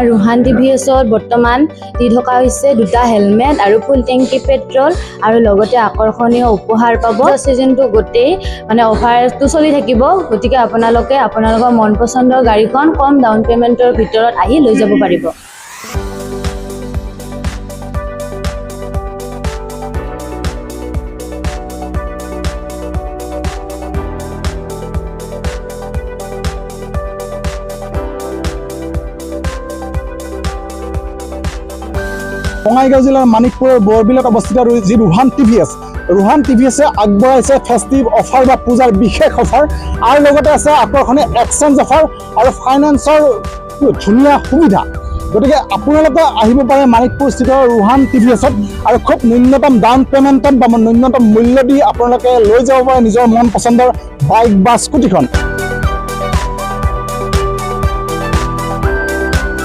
ৰোহান টিভিএছত বৰ্তমান দি থকা হৈছে 2টা হেলমেট আৰু ফুল টেংকি পেট্ৰল আৰু লগতে আকৰ্ষণীয় উপহাৰ পাব। চিজনটো গোটেই অফাৰটো চলি থাকিব, গতিকে আপোনালোকে আপোনালোকৰ মন পচন্দৰ গাড়ীখন কম ডাউন পেমেণ্টৰ ভিতৰত আহি লৈ যাব পাৰিব। বঙাইগাঁও জিলাৰ মানিকপুৰৰ বৰবিলত অৱস্থিত যি ৰোহান টিভিএছে আগবঢ়াইছে ফেষ্টিভ অফাৰ বা পূজাৰ বিশেষ অফাৰ আৰু লগতে আছে আকৰ্ষণীয় এক্সচেঞ্জ অফাৰ আৰু ফাইনেন্সৰ ধুনীয়া সুবিধা। গতিকে আপোনালোকে আহিব পাৰে মানিকপুৰস্থিত ৰোহান টিভিএছত আৰু খুব ন্যূনতম ডাউন পেমেণ্টত বা ন্যূনতম মূল্য দি আপোনালোকে লৈ যাব পাৰে নিজৰ মন পচন্দৰ বাইক বা স্কুটিখন।